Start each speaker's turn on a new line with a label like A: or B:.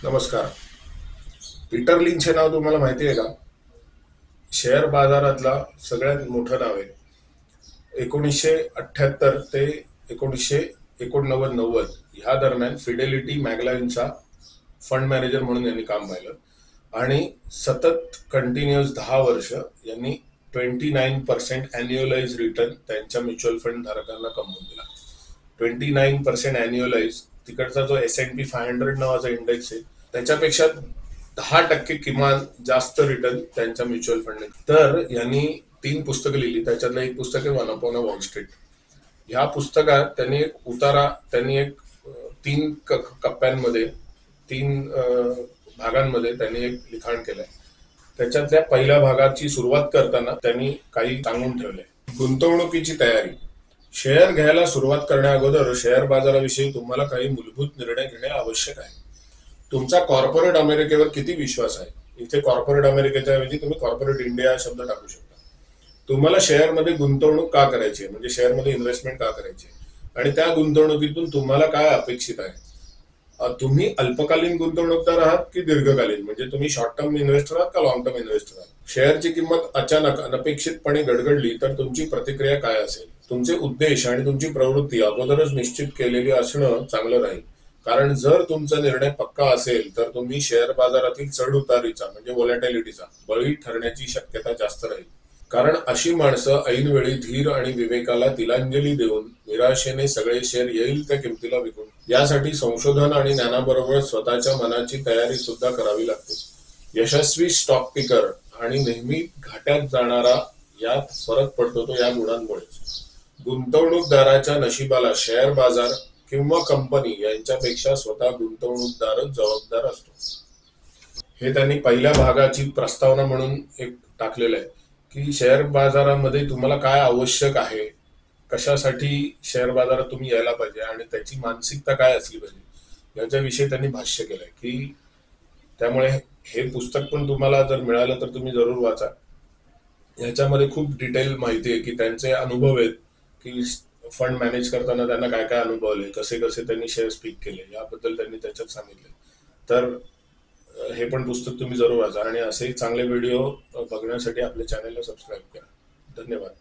A: नमस्कार. Peter lynch हे नाव तुम्हाला माहिती आहे का? शेअर बाजारातला सगळ्यात मोठं नाव आहे. 1978 ते 1989 ह्या दरम्यान फिडेलिटी मॅगलाइनचा फंड मॅनेजर म्हणून यांनी काम पाहिलं आणि सतत कंटिन्युअस 10 वर्ष यांनी 29% अॅन्युअलाइज रिटर्न त्यांच्या म्युच्युअल फंड धारकांना कमवून दिला. 29% अॅन्युअलाइज. तिकडचा जो S&P 500 नावाचा इंडेक्स आहे त्याच्यापेक्षा 10% किमान जास्त रिटर्न त्यांच्या म्युच्युअल फंडने. तर यांनी 3 पुस्तकं लिहिली. त्याच्यातलं एक पुस्तक आहे one upon a wall street. ह्या पुस्तकात त्यांनी एक 3 कप्प्यांमध्ये 3 भागांमध्ये त्यांनी एक लिखाण केलंय. त्याच्यातल्या पहिल्या भागाची सुरुवात करताना त्यांनी काही सांगून ठेवलंय. गुंतवणुकीची तयारी. शेअर घ्यायला सुरुवात करण्या अगोदर शेअर बाजाराविषयी तुम्हाला काही मूलभूत निर्णय घेणे आवश्यक आहे. तुमचा कॉर्पोरेट अमेरिकेवर किती विश्वास आहे? इथे कॉर्पोरेट अमेरिकेच्या ऐवजी तुम्ही कॉर्पोरेट इंडिया हा शब्द टाकू शकता. तुम्हाला शेअरमध्ये गुंतवणूक का करायची आहे, म्हणजे शेअरमध्ये इन्व्हेस्टमेंट का करायची आहे आणि त्या गुंतवणुकीतून तुम्हाला काय अपेक्षित आहे? तुम्ही अल्पकालीन गुंतवणूकदार आहात की दीर्घकालीन, म्हणजे तुम्ही शॉर्ट टर्म इन्व्हेस्टर आहात का लॉंग टर्म इन्व्हेस्टर आहात? शेअरची किंमत अचानक अनपेक्षितपणे गडगडली तर तुमची प्रतिक्रिया काय असेल? तुमचे उद्देश आणि तुमची प्रवृत्ती अगोदरच निश्चित केलेली असणं चांगलं राहील. कारण जर तुमचा निर्णय पक्का असेल तर तुम्ही शेअर बाजारातील चढ उतारीचा म्हणजे व्हॉलॅटिलिटीचा बळी ठरण्याची शक्यता जास्त राहील. कारण अशी माणसं ऐनवेळी धीर आणि विवेकाला तिलांजली देऊन निराशेने सगळे शेअर येईल त्या किमतीला विकून. यासाठी संशोधन आणि ज्ञानाबरोबर स्वतःच्या मनाची तयारी सुद्धा करावी लागते. यशस्वी स्टॉक पिकर आणि नेहमी घाट्यात जाणारा यात फरक पडतो तो या गुणांमुळेच. गुंतवणूकदाराच्या नशिबाला शेअर बाजार किंवा कंपनी यांच्यापेक्षा स्वतः गुंतवणूकदारच जबाबदार असतो. हे त्यांनी पहिल्या भागाची प्रस्तावना म्हणून एक टाकलेलं आहे की शेअर बाजारामध्ये तुम्हाला काय आवश्यक आहे, कशासाठी शेअर बाजारात तुम्ही यायला पाहिजे आणि त्याची मानसिकता काय असली पाहिजे याच्याविषयी त्यांनी भाष्य केलंय. की त्यामुळे हे पुस्तक पण तुम्हाला जर मिळालं तर तुम्ही जरूर वाचा. ह्याच्यामध्ये खूप डिटेल माहिती आहे की त्यांचे अनुभव आहेत की फंड मॅनेज करताना त्यांना काय काय अनुभव आले, कसे कसे त्यांनी शेअर्स पिक केले याबद्दल त्यांनी त्याच्यात सांगितले. तर हे पण पुस्तक तुम्ही जरूर वाचा आणि असेही चांगले व्हिडिओ बघण्यासाठी आपल्या चॅनलला सबस्क्राईब करा. धन्यवाद.